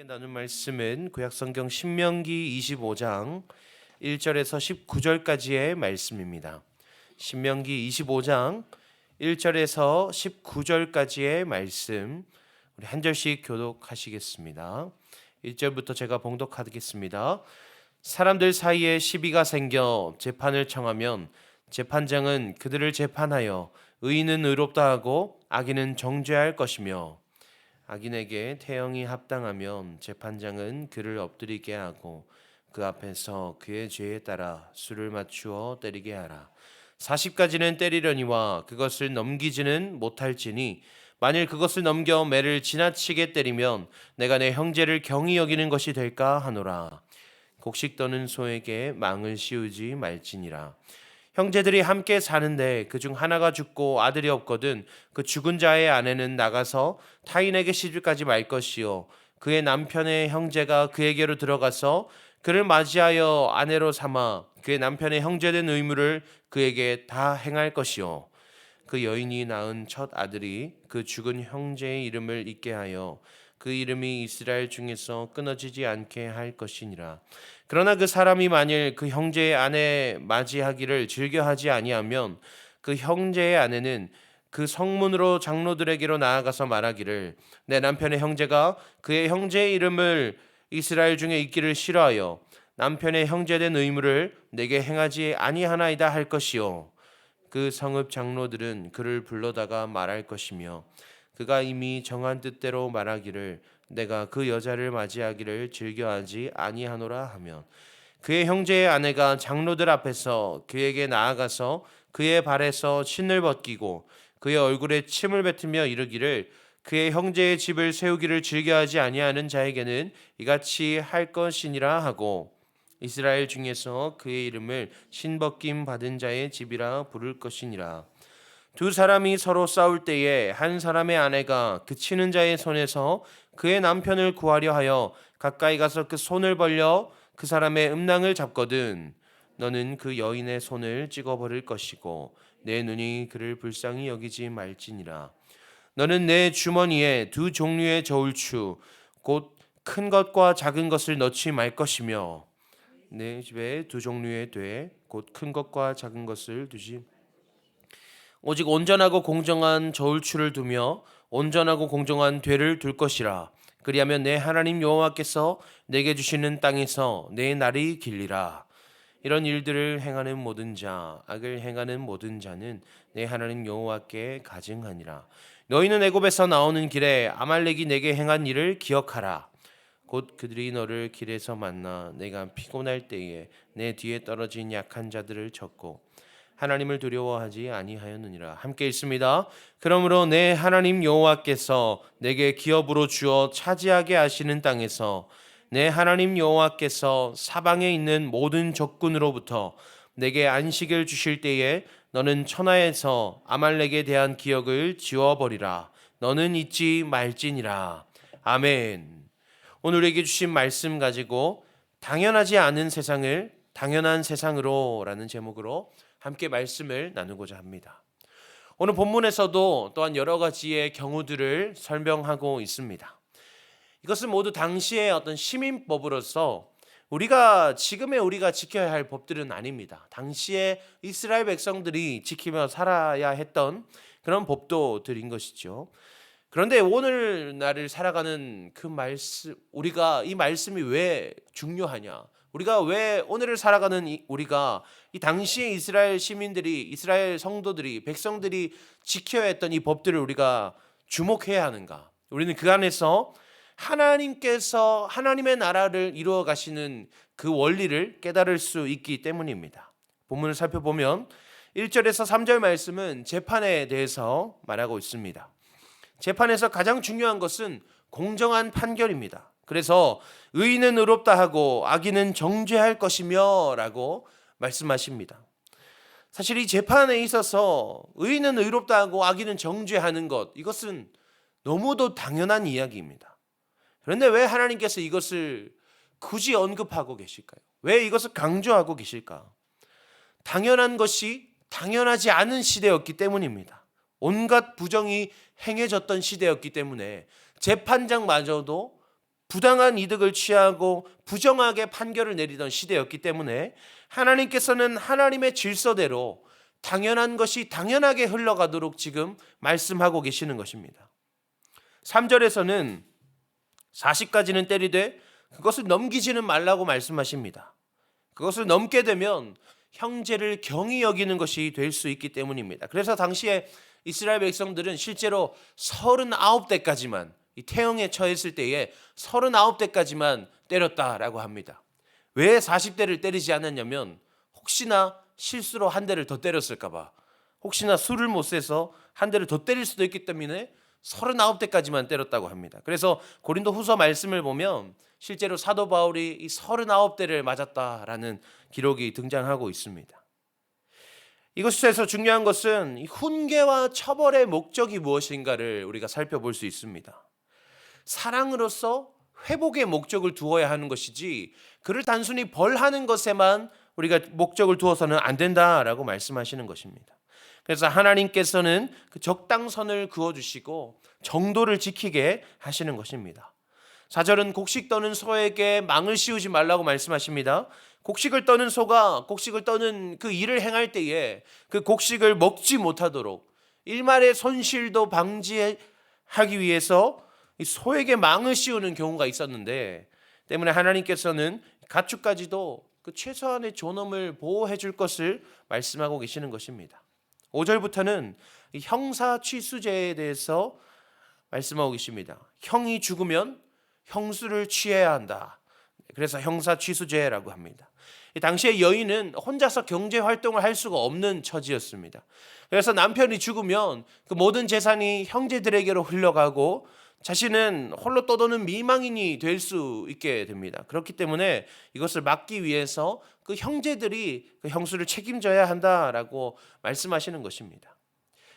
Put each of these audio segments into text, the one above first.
함께 나눈 말씀은 구약성경 신명기 25장 1절에서 19절까지의 말씀입니다. 신명기 25장 1절에서 19절까지의 말씀 우리 한 절씩 교독하시겠습니다. 1절부터 제가 봉독하겠습니다. 사람들 사이에 시비가 생겨 재판을 청하면 재판장은 그들을 재판하여 의인은 의롭다 하고 악인은 정죄할 것이며 악인에게 태형이 합당하면 재판장은 그를 엎드리게 하고 그 앞에서 그의 죄에 따라 수를 맞추어 때리게 하라. 40가지는 때리려니와 그것을 넘기지는 못할지니 만일 그것을 넘겨 매를 지나치게 때리면 내가 내 형제를 경히 여기는 것이 될까 하노라. 곡식 떠는 소에게 망을 씌우지 말지니라. 형제들이 함께 사는데 그중 하나가 죽고 아들이 없거든 그 죽은 자의 아내는 나가서 타인에게 시집가지 말 것이요 그의 남편의 형제가 그에게로 들어가서 그를 맞이하여 아내로 삼아 그의 남편의 형제된 의무를 그에게 다 행할 것이요 그 여인이 낳은 첫 아들이 그 죽은 형제의 이름을 잊게 하여 그 이름이 이스라엘 중에서 끊어지지 않게 할 것이니라. 그러나 그 사람이 만일 그 형제의 아내 맞이하기를 즐겨하지 아니하면 그 형제의 아내는 그 성문으로 장로들에게로 나아가서 말하기를 내 남편의 형제가 그의 형제의 이름을 이스라엘 중에 잊기를 싫어하여 남편의 형제된 의무를 내게 행하지 아니하나이다 할 것이요 그 성읍 장로들은 그를 불러다가 말할 것이며 그가 이미 정한 뜻대로 말하기를 내가 그 여자를 맞이하기를 즐겨하지 아니하노라 하면 그의 형제의 아내가 장로들 앞에서 그에게 나아가서 그의 발에서 신을 벗기고 그의 얼굴에 침을 뱉으며 이르기를 그의 형제의 집을 세우기를 즐겨하지 아니하는 자에게는 이같이 할 것이니라 하고 이스라엘 중에서 그의 이름을 신벗김 받은 자의 집이라 부를 것이니라. 두 사람이 서로 싸울 때에 한 사람의 아내가 그 치는 자의 손에서 그의 남편을 구하려 하여 가까이 가서 그 손을 벌려 그 사람의 음낭을 잡거든 너는 그 여인의 손을 찍어버릴 것이고 내 눈이 그를 불쌍히 여기지 말지니라. 너는 내 주머니에 두 종류의 저울추 곧 큰 것과 작은 것을 넣지 말 것이며 내 집에 두 종류의 돼 곧 큰 것과 작은 것을 두지 오직 온전하고 공정한 저울추를 두며 온전하고 공정한 되를 둘 것이라. 그리하면 내 하나님 여호와께서 내게 주시는 땅에서 내 날이 길리라. 이런 일들을 행하는 모든 자, 악을 행하는 모든 자는 내 하나님 여호와께 가증하니라. 너희는 애굽에서 나오는 길에 아말렉이 내게 행한 일을 기억하라. 곧 그들이 너를 길에서 만나 내가 피곤할 때에 내 뒤에 떨어진 약한 자들을 쳤고 하나님을 두려워하지 아니하였느니라. 함께 읽습니다. 그러므로 내 하나님 여호와께서 내게 기업으로 주어 차지하게 하시는 땅에서 내 하나님 여호와께서 사방에 있는 모든 적군으로부터 내게 안식을 주실 때에 너는 천하에서 아말렉에 대한 기억을 지워버리라. 너는 잊지 말지니라. 아멘. 오늘 우리에게 주신 말씀 가지고 당연하지 않은 세상을 당연한 세상으로 라는 제목으로 함께 말씀을 나누고자 합니다. 오늘 본문에서도 또한 여러 가지의 경우들을 설명하고 있습니다. 이것은 모두 당시의 어떤 시민법으로서 지금의 우리가 지켜야 할 법들은 아닙니다. 당시에 이스라엘 백성들이 지키며 살아야 했던 그런 법도들인 것이죠. 그런데 오늘날을 살아가는 그 말씀, 우리가 이 말씀이 왜 중요하냐? 우리가 왜 오늘을 살아가는 우리가 이 당시에 이스라엘 시민들이, 이스라엘 성도들이, 백성들이 지켜야 했던 이 법들을 우리가 주목해야 하는가? 우리는 그 안에서 하나님께서 하나님의 나라를 이루어 가시는 그 원리를 깨달을 수 있기 때문입니다. 본문을 살펴보면 1절에서 3절 말씀은 재판에 대해서 말하고 있습니다. 재판에서 가장 중요한 것은 공정한 판결입니다. 그래서 의인은 의롭다 하고 악인은 정죄할 것이며 라고 말씀하십니다. 사실 이 재판에 있어서 의인은 의롭다 하고 악인은 정죄하는 것, 이것은 너무도 당연한 이야기입니다. 그런데 왜 하나님께서 이것을 굳이 언급하고 계실까요? 왜 이것을 강조하고 계실까? 당연한 것이 당연하지 않은 시대였기 때문입니다. 온갖 부정이 행해졌던 시대였기 때문에 재판장마저도 부당한 이득을 취하고 부정하게 판결을 내리던 시대였기 때문에 하나님께서는 하나님의 질서대로 당연한 것이 당연하게 흘러가도록 지금 말씀하고 계시는 것입니다. 3절에서는 40까지는 때리되 그것을 넘기지는 말라고 말씀하십니다. 그것을 넘게 되면 형제를 경히 여기는 것이 될 수 있기 때문입니다. 그래서 당시에 이스라엘 백성들은 실제로 39대까지만, 이 태형에 처했을 때에 39대까지만 때렸다라고 합니다. 왜 40대를 때리지 않았냐면 혹시나 실수로 한 대를 더 때렸을까 봐, 혹시나 수를 못 세서 한 대를 더 때릴 수도 있기 때문에 39대까지만 때렸다고 합니다. 그래서 고린도 후서 말씀을 보면 실제로 사도 바울이 이 39대를 맞았다라는 기록이 등장하고 있습니다. 이것에서 중요한 것은 이 훈계와 처벌의 목적이 무엇인가를 우리가 살펴볼 수 있습니다. 사랑으로서 회복의 목적을 두어야 하는 것이지 그를 단순히 벌하는 것에만 우리가 목적을 두어서는 안 된다라고 말씀하시는 것입니다. 그래서 하나님께서는 그 적당선을 그어주시고 정도를 지키게 하시는 것입니다. 4절은 곡식 떠는 소에게 망을 씌우지 말라고 말씀하십니다. 곡식을 떠는 소가 곡식을 떠는 그 일을 행할 때에 그 곡식을 먹지 못하도록 일말의 손실도 방지하기 위해서 이 소에게 망을 씌우는 경우가 있었는데, 때문에 하나님께서는 가축까지도 그 최소한의 존엄을 보호해 줄 것을 말씀하고 계시는 것입니다. 5절부터는 형사 취수제에 대해서 말씀하고 계십니다. 형이 죽으면 형수를 취해야 한다. 그래서 형사 취수제라고 합니다. 당시에 여인은 혼자서 경제 활동을 할 수가 없는 처지였습니다. 그래서 남편이 죽으면 그 모든 재산이 형제들에게로 흘러가고 자신은 홀로 떠도는 미망인이 될 수 있게 됩니다. 그렇기 때문에 이것을 막기 위해서 그 형제들이 그 형수를 책임져야 한다라고 말씀하시는 것입니다.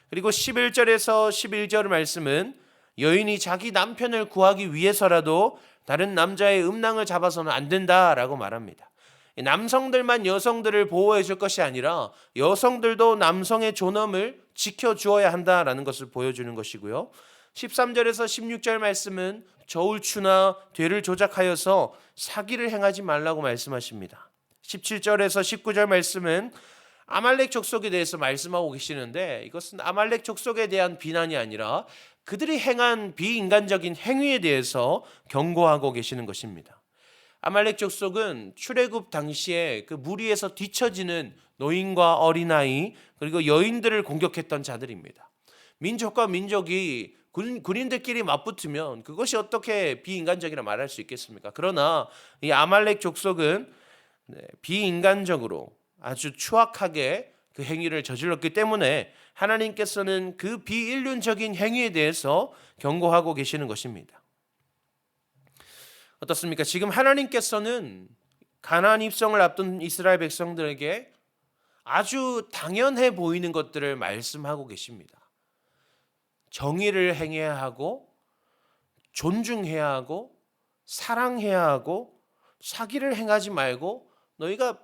그리고 11절에서 11절 말씀은 여인이 자기 남편을 구하기 위해서라도 다른 남자의 음낭을 잡아서는 안 된다라고 말합니다. 남성들만 여성들을 보호해 줄 것이 아니라 여성들도 남성의 존엄을 지켜주어야 한다라는 것을 보여주는 것이고요. 13절에서 16절 말씀은 저울추나 되를 조작하여서 사기를 행하지 말라고 말씀하십니다. 17절에서 19절 말씀은 아말렉 족속에 대해서 말씀하고 계시는데, 이것은 아말렉 족속에 대한 비난이 아니라 그들이 행한 비인간적인 행위에 대해서 경고하고 계시는 것입니다. 아말렉 족속은 출애굽 당시에 그 무리에서 뒤처지는 노인과 어린아이 그리고 여인들을 공격했던 자들입니다. 민족과 민족이 군인들끼리 맞붙으면 그것이 어떻게 비인간적이라 말할 수 있겠습니까? 그러나 이 아말렉 족속은 비인간적으로 아주 추악하게 그 행위를 저질렀기 때문에 하나님께서는 그 비인륜적인 행위에 대해서 경고하고 계시는 것입니다. 어떻습니까? 지금 하나님께서는 가나안 입성을 앞둔 이스라엘 백성들에게 아주 당연해 보이는 것들을 말씀하고 계십니다. 정의를 행해야 하고 존중해야 하고 사랑해야 하고 사기를 행하지 말고 너희가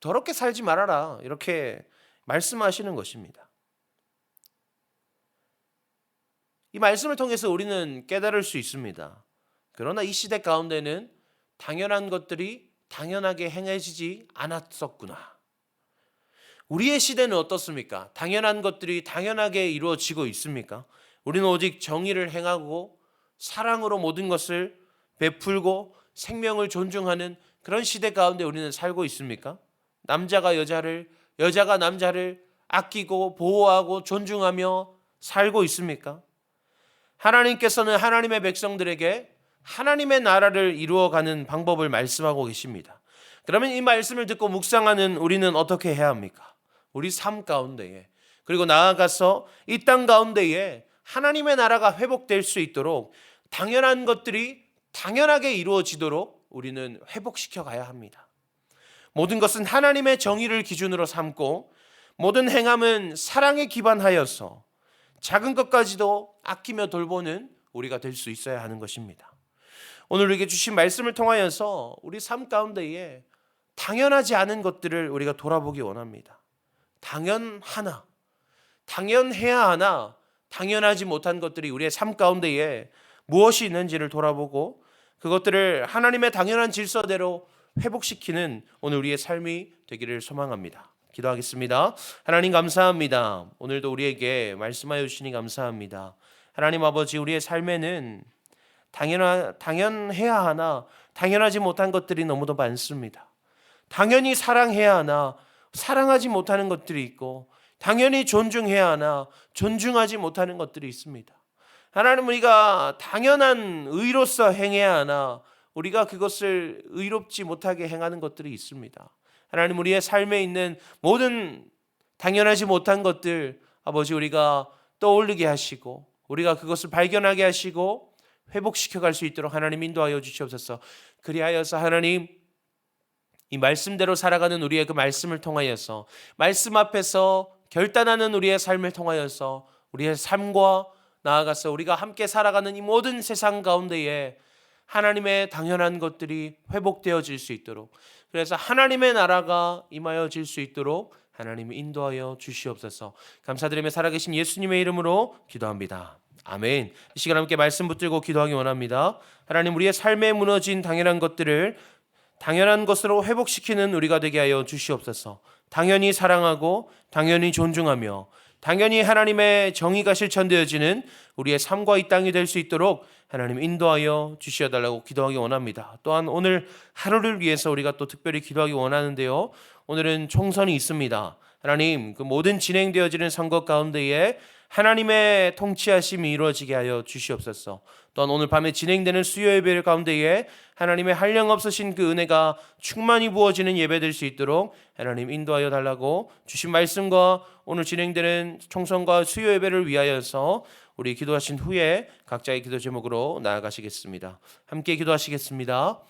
더럽게 살지 말아라, 이렇게 말씀하시는 것입니다. 이 말씀을 통해서 우리는 깨달을 수 있습니다. 그러나 이 시대 가운데는 당연한 것들이 당연하게 행해지지 않았었구나. 우리의 시대는 어떻습니까? 당연한 것들이 당연하게 이루어지고 있습니까? 우리는 오직 정의를 행하고 사랑으로 모든 것을 베풀고 생명을 존중하는 그런 시대 가운데 우리는 살고 있습니까? 남자가 여자를, 여자가 남자를 아끼고 보호하고 존중하며 살고 있습니까? 하나님께서는 하나님의 백성들에게 하나님의 나라를 이루어가는 방법을 말씀하고 계십니다. 그러면 이 말씀을 듣고 묵상하는 우리는 어떻게 해야 합니까? 우리 삶 가운데에, 그리고 나아가서 이 땅 가운데에 하나님의 나라가 회복될 수 있도록 당연한 것들이 당연하게 이루어지도록 우리는 회복시켜 가야 합니다. 모든 것은 하나님의 정의를 기준으로 삼고 모든 행함은 사랑에 기반하여서 작은 것까지도 아끼며 돌보는 우리가 될 수 있어야 하는 것입니다. 오늘 우리에게 주신 말씀을 통하여서 우리 삶 가운데에 당연하지 않은 것들을 우리가 돌아보기 원합니다. 당연하나, 당연해야 하나, 당연하지 못한 것들이 우리의 삶 가운데에 무엇이 있는지를 돌아보고 그것들을 하나님의 당연한 질서대로 회복시키는 오늘 우리의 삶이 되기를 소망합니다. 기도하겠습니다. 하나님 감사합니다. 오늘도 우리에게 말씀하여 주시니 감사합니다. 하나님 아버지, 우리의 삶에는 당연해야 하나 당연하지 못한 것들이 너무도 많습니다. 당연히 사랑해야 하나 사랑하지 못하는 것들이 있고, 당연히 존중해야 하나 존중하지 못하는 것들이 있습니다. 하나님, 우리가 당연한 의로서 행해야 하나 우리가 그것을 의롭지 못하게 행하는 것들이 있습니다. 하나님, 우리의 삶에 있는 모든 당연하지 못한 것들 아버지, 우리가 떠올리게 하시고 우리가 그것을 발견하게 하시고 회복시켜 갈 수 있도록 하나님 인도하여 주시옵소서. 그리하여서 하나님, 이 말씀대로 살아가는 우리의 그 말씀을 통하여서, 말씀 앞에서 결단하는 우리의 삶을 통하여서 우리의 삶과 나아가서 우리가 함께 살아가는 이 모든 세상 가운데에 하나님의 당연한 것들이 회복되어질 수 있도록, 그래서 하나님의 나라가 임하여질 수 있도록 하나님이 인도하여 주시옵소서. 감사드리며 살아계신 예수님의 이름으로 기도합니다. 아멘. 이 시간 함께 말씀 붙들고 기도하기 원합니다. 하나님, 우리의 삶에 무너진 당연한 것들을 당연한 것으로 회복시키는 우리가 되게 하여 주시옵소서. 당연히 사랑하고 당연히 존중하며 당연히 하나님의 정의가 실천되어지는 우리의 삶과 이 땅이 될 수 있도록 하나님 인도하여 주시어달라고 기도하기 원합니다. 또한 오늘 하루를 위해서 우리가 또 특별히 기도하기 원하는데요, 오늘은 총선이 있습니다. 하나님, 그 모든 진행되어지는 선거 가운데에 하나님의 통치하심이 이루어지게 하여 주시옵소서. 또한 오늘 밤에 진행되는 수요 예배 가운데에 하나님의 한량없으신 그 은혜가 충만히 부어지는 예배 될 수 있도록 하나님 인도하여 달라고 주신 말씀과 오늘 진행되는 총선과 수요 예배를 위하여서 우리 기도하신 후에 각자의 기도 제목으로 나아가시겠습니다. 함께 기도하시겠습니다.